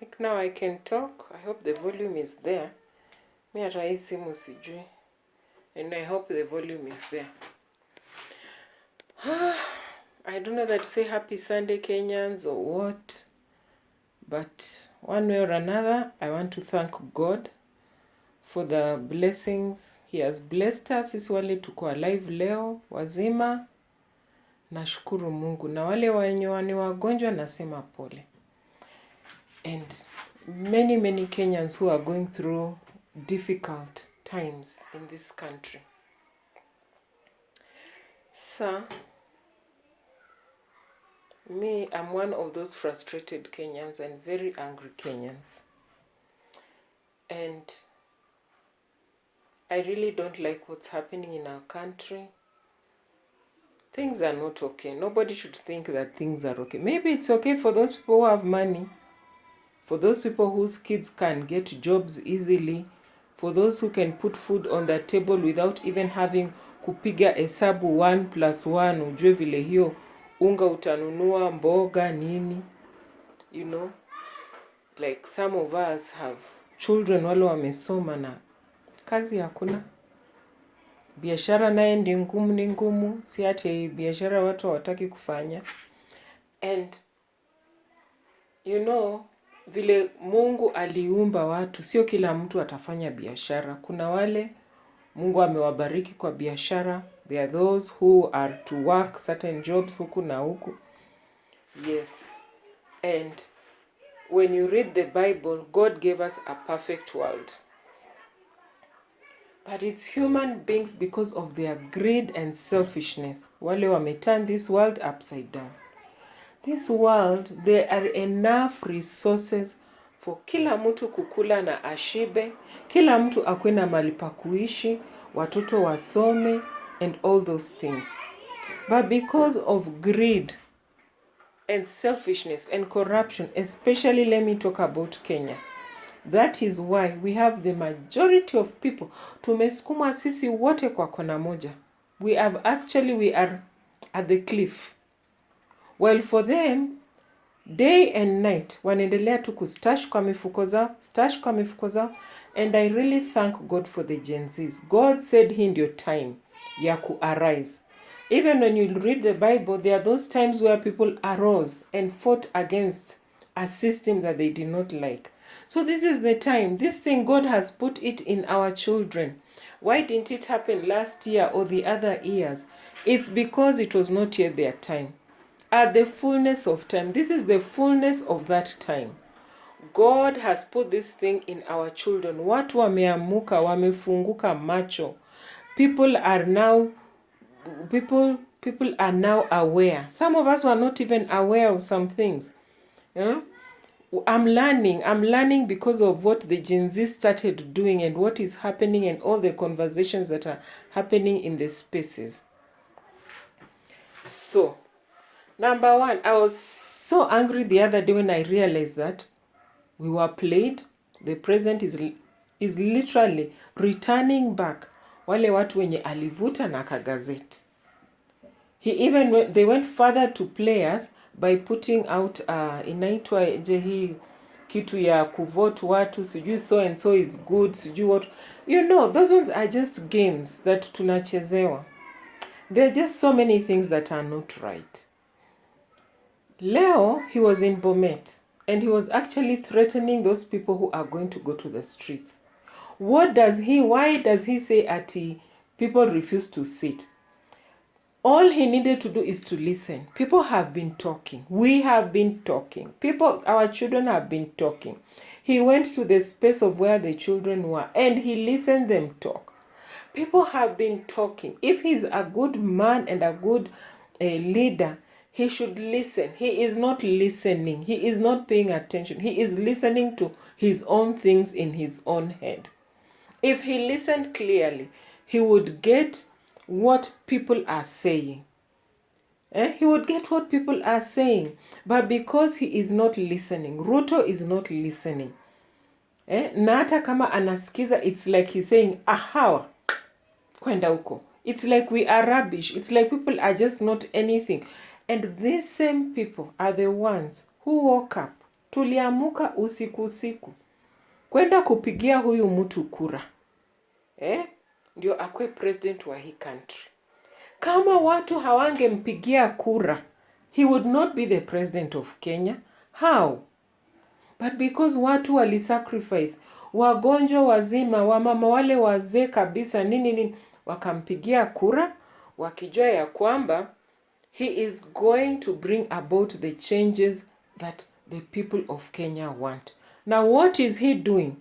think now I can talk. I hope the volume is there. Mi hata hii simu sijui. And I hope the volume is there. I don't know that to say happy Sunday Kenyans or what. But one way or another, I want to thank God for the blessings He has blessed us. Sisi wale tuko alive leo, wazima. Nashukuru Mungu. Na wale wenye ni wagonjwa nasema pole. And many Kenyans who are going through difficult times in this country. So, me, I'm one of those frustrated Kenyans and very angry Kenyans. And I really don't like what's happening in our country. Things are not okay. Nobody should think that things are okay. Maybe it's okay for those people who have money, for those people whose kids can get jobs easily, for those who can put food on the table without even having kupiga hesabu 1 + 1, ujue vile hiyo unga utanunua, mboga, nini. You know, like some of us have children wale wamesoma na kazi hakuna. Biashara naye ndi ngumu ni ngumu, si ati biashara watu hawataki kufanya. And you know, vile Mungu aliumba watu, sio kila mtu atafanya biashara. Kuna wale Mungu amewabariki kwa biashara. There are those who are to work certain jobs huku na huku. Yes. And when you read the Bible, God gave us a perfect world. But it's human beings, because of their greed and selfishness, wale wameturn this world upside down. This world, there are enough resources for kila mtu kukula na ashibe, kila mtu akwe na mahali pa kuishi, watoto wasome, and all those things. But because of greed and selfishness and corruption, especially let me talk about Kenya, that is why we have the majority of people. Tumesukuma sisi wote kwa kona moja. We are at the cliff. Well, for them, day and night, wanaendelea tu kustash kwa mifuko zao, and I really thank God for the Gen Zs. God said hii ndio time ya arise. Even when you read the Bible, there are those times where people arose and fought against a system that they did not like. So this is the time. This thing, God has put it in our children. Why didn't it happen last year or the other years? It's because it was not yet their time. At the fullness of time, this is the fullness of that time. God has put this thing in our children. Watu wameamuka, wamefunguka macho. People are now aware. Some of us were not even aware of some things. Yeah? I'm learning because of what the Gen Z started doing and what is happening and all the conversations that are happening in the spaces. So, number one, I was so angry the other day when I realized that we were played. The president is literally returning back wale watu wenye alivuta na kagazeti. They went further to players by putting out inaitwa hii kitu ya kuvote watu, sijui so and so is good, sijui what. You know, those ones are just games that tunachezewa. There are just so many things that are not right. Leo, he was in Bomet, and he was actually threatening those people who are going to go to the streets. Why does he say ati people refuse to sit? All he needed to do is to listen. People have been talking. We have been talking. Our children have been talking. He went to the space of where the children were, and he listened them talk. People have been talking. If he's a good man and a good leader, he should listen. He is not listening. He is not paying attention. He is listening to his own things in his own head. If he listened clearly, he would get what people are saying. He would get what people are saying. But because he is not listening, Ruto is not listening. Na hata kama anasikiza, it's like he's saying, ahawa, kwenda huko. It's like we are rubbish. It's like people are just not anything. And these same people are the ones who woke up tuliamuka usiku kwenda kupigia huyu mtu kura. Ndio akue president wa hii country. Kama watu hawangempigia kura, he would not be the president of Kenya. How? But because watu walisacrifice, wagonjwa wazima, wamama wale wazee kabisa, nini, wakampigia kura, wakijua ya kwamba he is going to bring about the changes that the people of Kenya want. Now what is he doing?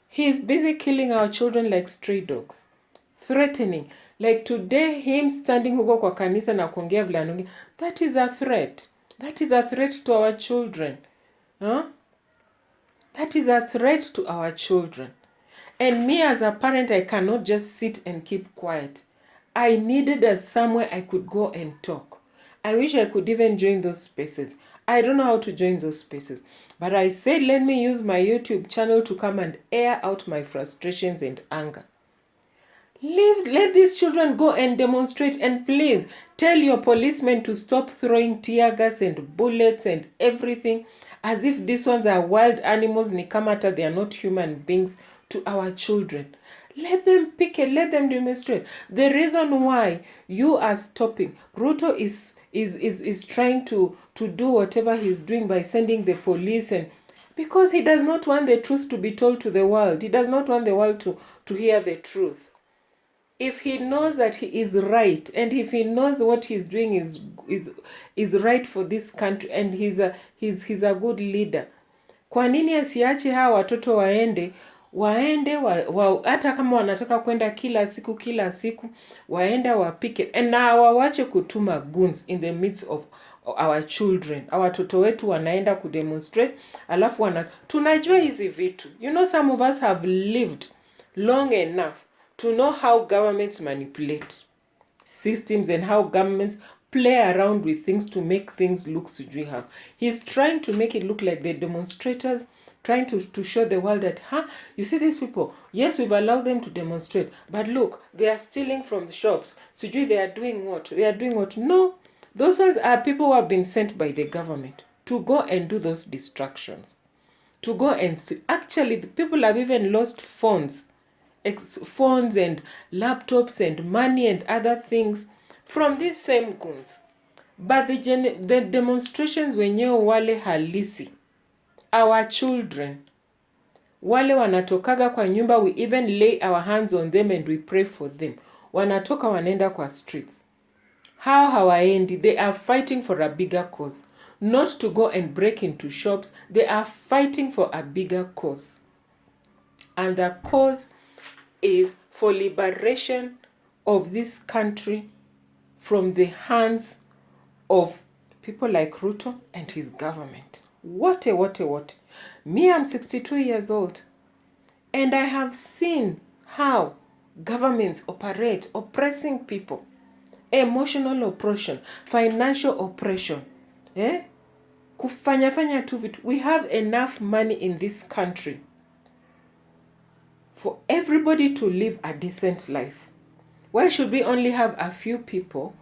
He is busy killing our children like stray dogs. Threatening. Like today, him standing huko kwa kanisa na kuongea vile anaongea. That is a threat. That is a threat to our children. That is a threat to our children. And me as a parent, I cannot just sit and keep quiet. I needed somewhere I could go and talk. I wish I could even join those spaces. I don't know how to join those spaces. But I said, let me use my YouTube channel to come and air out my frustrations and anger. Let these children go and demonstrate, and please tell your policemen to stop throwing tear gas and bullets and everything as if these ones are wild animals, ni kama hata they are not human beings to our children. Let them picket, let them demonstrate. The reason why you are stopping, Ruto is trying to do whatever he's doing by sending the police, and because he does not want the truth to be told to the world. He does not want the world to hear the truth. If he knows that he is right, and if he knows what he's doing is right for this country, and he's a good leader, kwa nini asiache hawa watoto waende hata kama wanataka kwenda kila siku waenda wapike, and na wawache kutuma goons in the midst of our children. Our watoto wetu wanaenda kudemonstrate, alafu tunajua hizi vitu. You know, some of us have lived long enough to know how governments manipulate systems and how governments play around with things to make things look sujui how. He's trying to make it look like the demonstrators, trying to show the world that, you see these people, yes, we've allowed them to demonstrate, but look, they are stealing from the shops. Sujui, they are doing what? They are doing what? No, those ones are people who have been sent by the government to go and do those distractions. To go and steal. Actually, the people have even lost phones and laptops and money and other things from these same goons. But the demonstrations wenyewe wale halisi, our children, wale wanatokaga kwa nyumba, we even lay our hands on them and we pray for them. Wanatoka wanaenda kwa streets. How hawaendi? They are fighting for a bigger cause. Not to go and break into shops. They are fighting for a bigger cause. And the cause is for liberation of this country from the hands of people like Ruto and his government. What. Me, I'm 62 years old, and I have seen how governments operate, oppressing people, emotional oppression, financial oppression, kufanya tu vitu. We have enough money in this country for everybody to live a decent life. Why should we only have a few people